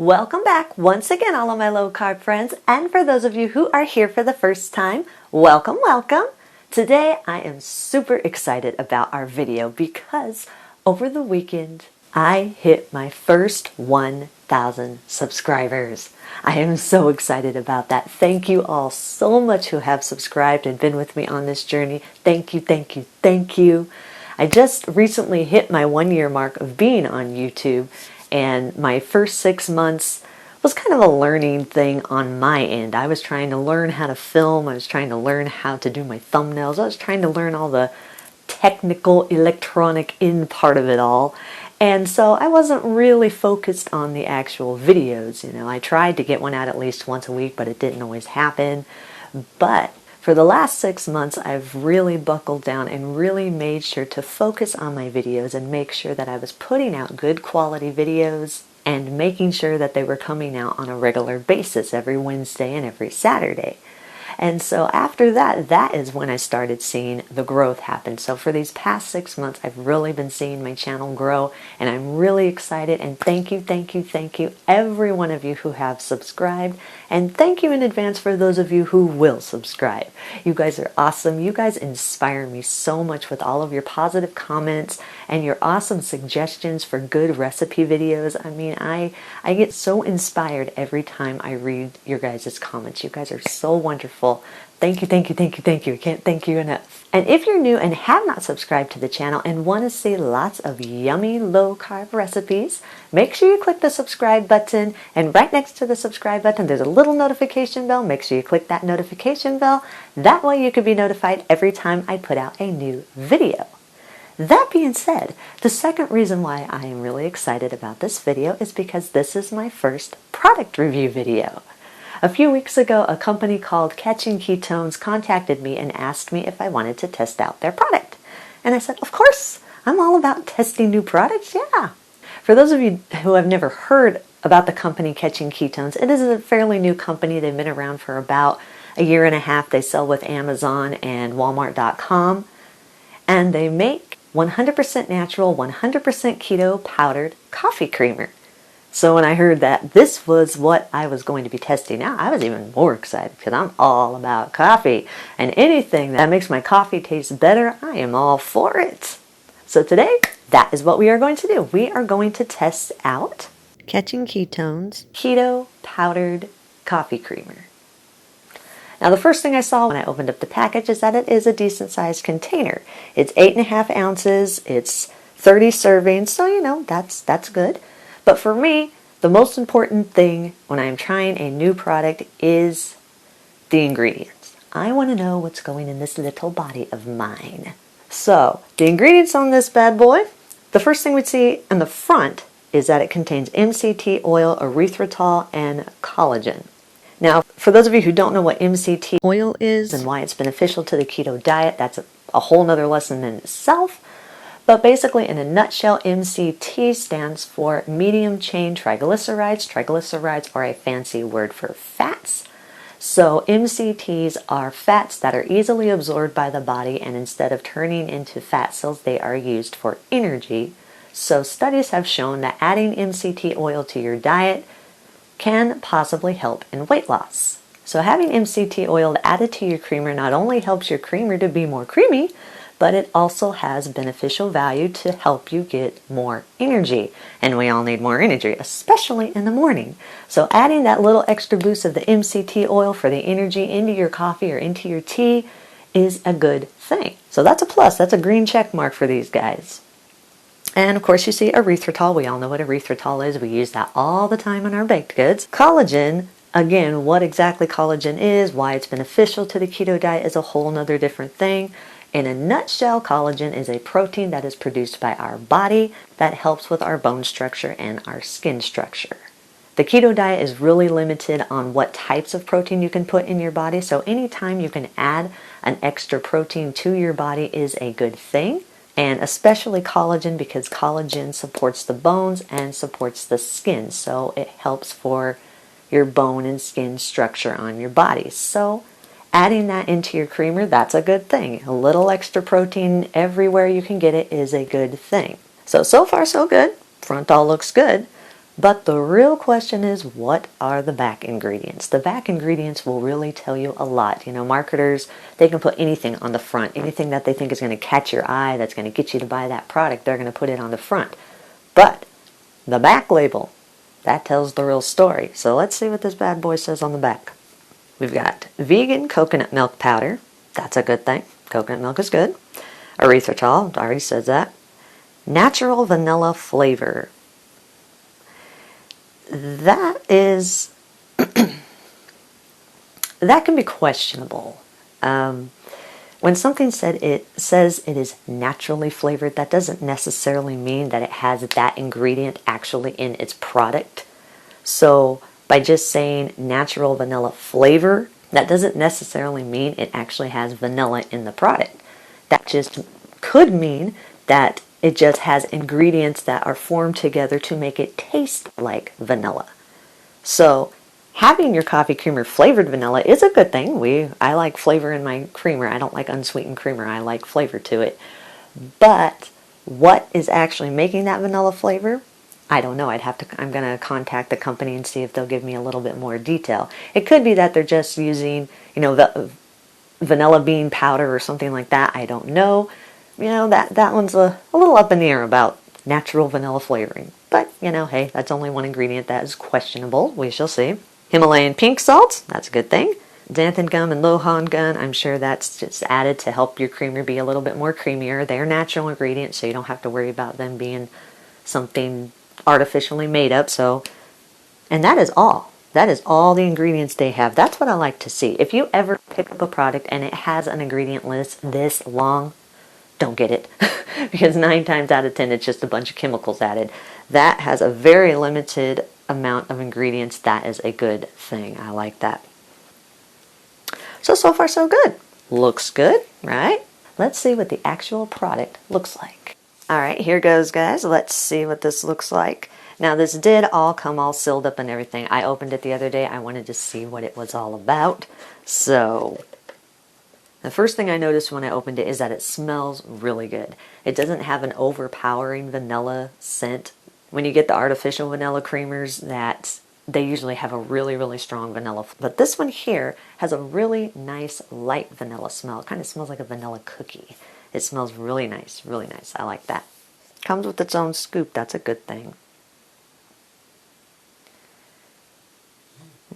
Welcome back once again, all of my low carb friends, and for those of you who are here for the first time, welcome, welcome. Today I am super excited about our video because over the weekend I hit my first 1,000 subscribers. I am so excited about that. Thank you all so much who have subscribed and been with me on this journey. Thank you, thank you, thank you. I just recently hit my 1 year mark of being on YouTube, and my first 6 months was kind of a learning thing on my end. I was trying to learn how to film. I was trying to learn how to do my thumbnails. I was trying to learn all the technical electronic in part of it all. And so I wasn't really focused on the actual videos. You know, I tried to get one out at least once a week, but it didn't always happen. But for the last 6 months, I've really buckled down and really made sure to focus on my videos and make sure that I was putting out good quality videos and making sure that they were coming out on a regular basis every Wednesday and every Saturday. And so after that, that is when I started seeing the growth happen. So for these past 6 months, I've really been seeing my channel grow, and I'm really excited. And thank you, thank you, thank you, every one of you who have subscribed. And thank you in advance for those of you who will subscribe. You guys are awesome. You guys inspire me so much with all of your positive comments and your awesome suggestions for good recipe videos. I mean, I get so inspired every time I read your guys' comments. You guys are so wonderful. Thank you, thank you, thank you, thank you. I can't thank you enough. And if you're new and have not subscribed to the channel and want to see lots of yummy low-carb recipes, make sure you click the subscribe button. And right next to the subscribe button, there's a little notification bell. Make sure you click that notification bell. That way you can be notified every time I put out a new video. That being said, the second reason why I am really excited about this video is because this is my first product review video. A few weeks ago, a company called Ketones contacted me and asked me if I wanted to test out their product. And I said, of course, I'm all about testing new products, yeah. For those of you who have never heard about the company Ketones, it is a fairly new company. They've been around for about a year and a half. They sell with Amazon and Walmart.com. And they make 100% natural, 100% keto powdered coffee creamer. So when I heard that this was what I was going to be testing out, I was even more excited because I'm all about coffee. And anything that makes my coffee taste better, I am all for it. So today, that is what we are going to do. We are going to test out Ketones Keto Powdered Coffee Creamer. Now the first thing I saw when I opened up the package is that it is a decent sized container. It's 8.5 ounces, it's 30 servings, so you know, that's good. But for me, the most important thing when I'm trying a new product is the ingredients. I want to know what's going in this little body of mine. So, the ingredients on this bad boy, the first thing we see in the front is that it contains MCT oil, erythritol, and collagen. Now, for those of you who don't know what MCT oil is and why it's beneficial to the keto diet, that's a whole nother lesson in itself. But basically, in a nutshell, MCT stands for medium chain triglycerides. Triglycerides are a fancy word for fats. So MCTs are fats that are easily absorbed by the body, and instead of turning into fat cells, they are used for energy. So studies have shown that adding MCT oil to your diet can possibly help in weight loss. So having MCT oil added to your creamer not only helps your creamer to be more creamy, but it also has beneficial value to help you get more energy. And we all need more energy, especially in the morning. So adding that little extra boost of the MCT oil for the energy into your coffee or into your tea is a good thing. So that's a plus. That's a green check mark for these guys. And of course you see erythritol. We all know what erythritol is. We use that all the time in our baked goods. Collagen, again, what exactly collagen is, why it's beneficial to the keto diet is a whole nother different thing. In a nutshell, collagen is a protein that is produced by our body that helps with our bone structure and our skin structure. The keto diet is really limited on what types of protein you can put in your body, so anytime you can add an extra protein to your body is a good thing, and especially collagen because collagen supports the bones and supports the skin, so it helps for your bone and skin structure on your body. So adding that into your creamer, that's a good thing. A little extra protein everywhere you can get it is a good thing. So far so good. Front all looks good. But the real question is, what are the back ingredients? The back ingredients will really tell you a lot. You know, marketers, they can put anything on the front, anything that they think is going to catch your eye, that's going to get you to buy that product, they're going to put it on the front. But the back label, that tells the real story. So let's see what this bad boy says on the back. We've got vegan coconut milk powder. That's a good thing. Coconut milk is good. Erythritol, already says that. Natural vanilla flavor. That is, that can be questionable. When something says it is naturally flavored, that doesn't necessarily mean that it has that ingredient actually in its product. So by just saying natural vanilla flavor, that doesn't necessarily mean it actually has vanilla in the product. That just could mean that it just has ingredients that are formed together to make it taste like vanilla. So having your coffee creamer flavored vanilla is a good thing. I like flavor in my creamer. I don't like unsweetened creamer. I like flavor to it. But what is actually making that vanilla flavor? I don't know. I'm going to contact the company and see if they'll give me a little bit more detail. It could be that they're just using, the vanilla bean powder or something like that. I don't know. That one's a little up in the air about natural vanilla flavoring. But, hey, that's only one ingredient that is questionable. We shall see. Himalayan pink salt, that's a good thing. Xanthan gum and lohan gum, I'm sure that's just added to help your creamer be a little bit more creamier. They're natural ingredients, so you don't have to worry about them being something artificially made up. And that is all. That is all the ingredients they have. That's what I like to see. If you ever pick up a product and it has an ingredient list this long, don't get it. Because 9 times out of 10, it's just a bunch of chemicals added. That has a very limited amount of ingredients. That is a good thing. I like that. So far so good. Looks good, right? Let's see what the actual product looks like. All right, here goes, guys. Let's see what this looks like. Now, this did all come all sealed up and everything. I opened it the other day. I wanted to see what it was all about. So the first thing I noticed when I opened it is that it smells really good. It doesn't have an overpowering vanilla scent. When you get the artificial vanilla creamers, they usually have a really, really strong vanilla. But this one here has a really nice light vanilla smell. It kind of smells like a vanilla cookie. It smells really nice, really nice. I like that. Comes with its own scoop. That's a good thing.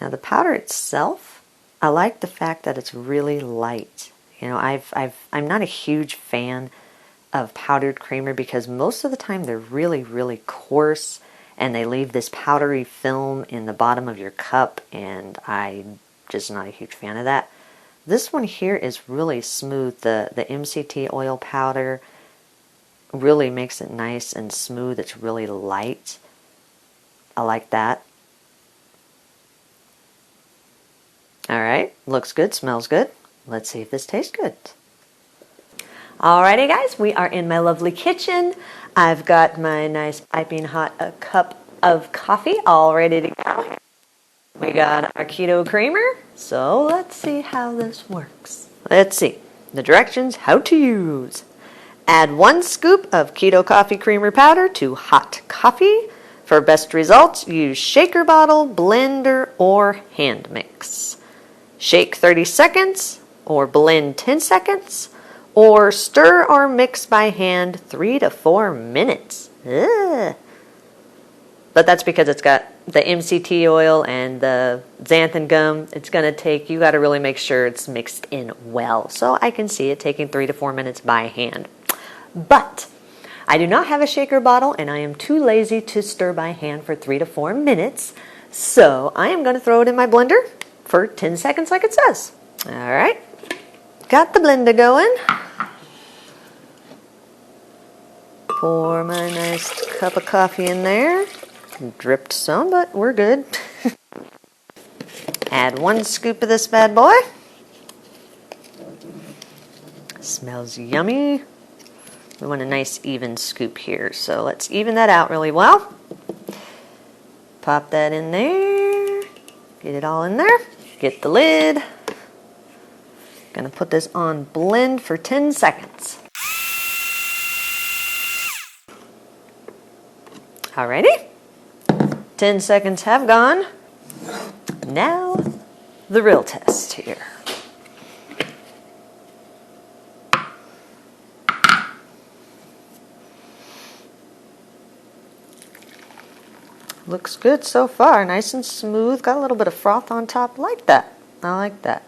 Now the powder itself, I like the fact that it's really light. I'm not a huge fan of powdered creamer because most of the time they're really, really coarse and they leave this powdery film in the bottom of your cup, and I'm just not a huge fan of that. This one here is really smooth. The MCT oil powder really makes it nice and smooth. It's really light. I like that. All right, looks good, smells good. Let's see if this tastes good. Alrighty guys, we are in my lovely kitchen. I've got my nice piping hot cup of coffee all ready to go. We got our keto creamer, so let's see how this works. Let's see, the directions, how to use. Add 1 scoop of keto coffee creamer powder to hot coffee. For best results, use shaker bottle, blender, or hand mix. Shake 30 seconds, or blend 10 seconds, or stir or mix by hand 3 to 4 minutes. Ugh. But that's because it's got the MCT oil and the xanthan gum. It's going to take, you got to really make sure it's mixed in well. So I can see it taking 3 to 4 minutes by hand. But I do not have a shaker bottle and I am too lazy to stir by hand for 3 to 4 minutes. So I am going to throw it in my blender for 10 seconds like it says. All right. Got the blender going. Pour my nice cup of coffee in there. Dripped some, but we're good. Add 1 scoop of this bad boy. Smells yummy. We want a nice even scoop here, so let's even that out really well. Pop that in there. Get it all in there. Get the lid. Gonna put this on blend for 10 seconds. Alrighty. 10 seconds have gone. Now, the real test here. Looks good so far, nice and smooth. Got a little bit of froth on top. Like that. I like that.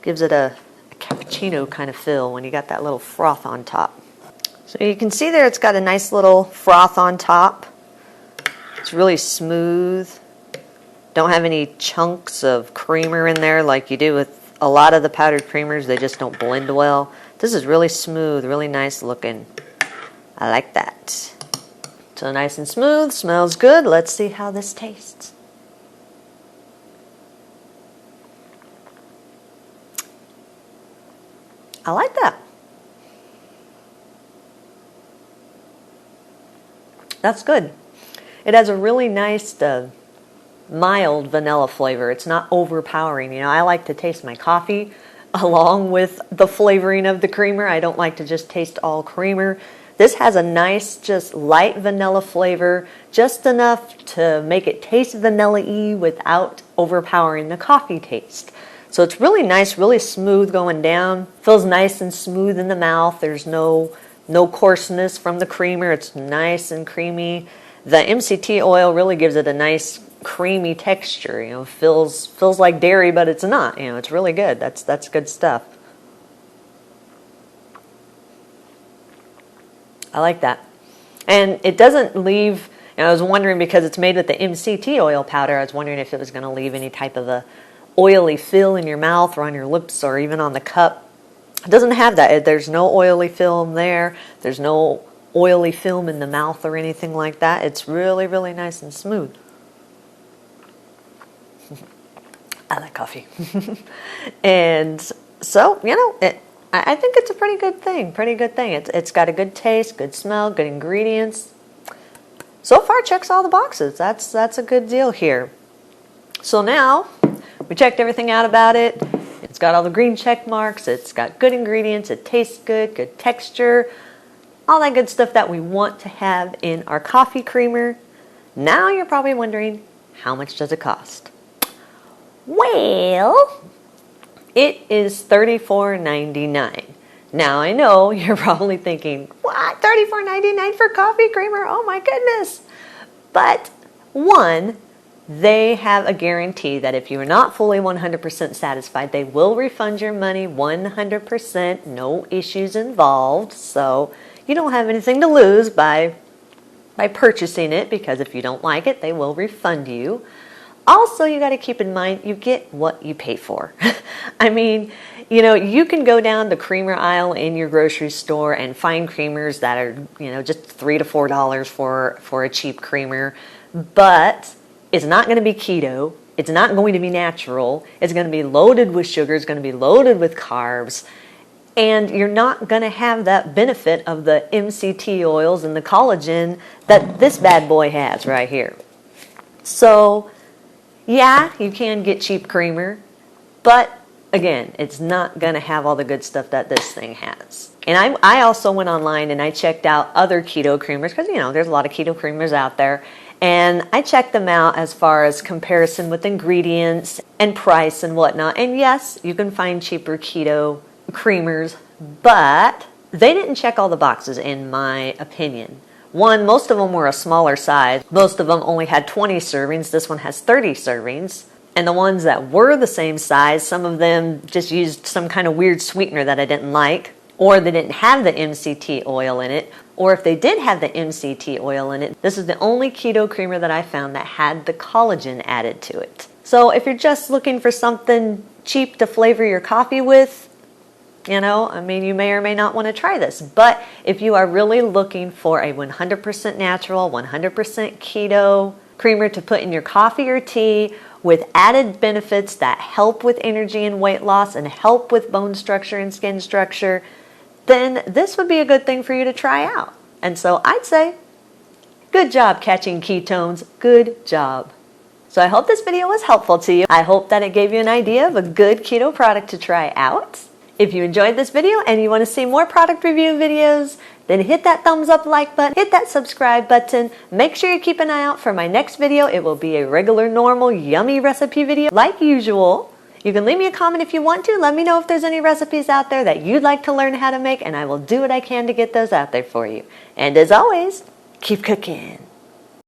Gives it a cappuccino kind of feel when you got that little froth on top. So you can see there it's got a nice little froth on top. It's really smooth. Don't have any chunks of creamer in there like you do with a lot of the powdered creamers. They just don't blend well. This is really smooth, really nice looking. I like that. So nice and smooth, smells good. Let's see how this tastes. I like that. That's good. It has a really nice, mild vanilla flavor. It's not overpowering. You know, I like to taste my coffee along with the flavoring of the creamer. I don't like to just taste all creamer. This has a nice, just light vanilla flavor, just enough to make it taste vanilla-y without overpowering the coffee taste. So it's really nice, really smooth going down. Feels nice and smooth in the mouth. There's no coarseness from the creamer. It's nice and creamy. The MCT oil really gives it a nice creamy texture. You know, feels like dairy, but it's not. You know, it's really good. That's good stuff. I like that. And it doesn't leave, and I was wondering because it's made with the MCT oil powder, I was wondering if it was going to leave any type of a oily feel in your mouth or on your lips or even on the cup. It doesn't have that. There's no oily film there. There's no oily film in the mouth or anything like that. It's really, really nice and smooth. I like coffee. And so, you know, I think it's a pretty good thing. It's got a good taste, good smell, good ingredients. So far, checks all the boxes. That's a good deal here. So now, we checked everything out about it. It's got all the green check marks. It's got good ingredients. It tastes good, good texture. All that good stuff that we want to have in our coffee creamer. Now you're probably wondering, how much does it cost? Well, it is $34.99. Now I know you're probably thinking, what? $34.99 for coffee creamer? Oh my goodness. But one, they have a guarantee that if you are not fully 100% satisfied, they will refund your money 100%, no issues involved. So you don't have anything to lose by purchasing it, because if you don't like it, they will refund you. Also, you got to keep in mind, you get what you pay for. I mean, you know, you can go down the creamer aisle in your grocery store and find creamers that are, you know, just $3 to $4 for a cheap creamer, but it's not going to be keto. It's not going to be natural. It's going to be loaded with sugar. It's going to be loaded with carbs. And you're not going to have that benefit of the MCT oils and the collagen that this bad boy has right here. So, yeah, you can get cheap creamer, but again, it's not going to have all the good stuff that this thing has. And I also went online and I checked out other keto creamers, because, you know, there's a lot of keto creamers out there. And I checked them out as far as comparison with ingredients and price and whatnot. And yes, you can find cheaper keto creamers, but they didn't check all the boxes in my opinion. One, most of them were a smaller size. Most of them only had 20 servings. This one has 30 servings. And the ones that were the same size, some of them just used some kind of weird sweetener that I didn't like, or they didn't have the MCT oil in it, or if they did have the MCT oil in it, this is the only keto creamer that I found that had the collagen added to it. So if you're just looking for something cheap to flavor your coffee with, you know, I mean, you may or may not want to try this. But if you are really looking for a 100% natural, 100% keto creamer to put in your coffee or tea with added benefits that help with energy and weight loss and help with bone structure and skin structure, then this would be a good thing for you to try out. And so I'd say, good job catching ketones. Good job. So I hope this video was helpful to you. I hope that it gave you an idea of a good keto product to try out. If you enjoyed this video and you want to see more product review videos, then hit that thumbs up like button, hit that subscribe button. Make sure you keep an eye out for my next video. It will be a regular, normal, yummy recipe video like usual. You can leave me a comment if you want to. Let me know if there's any recipes out there that you'd like to learn how to make, and I will do what I can to get those out there for you. And as always, keep cooking.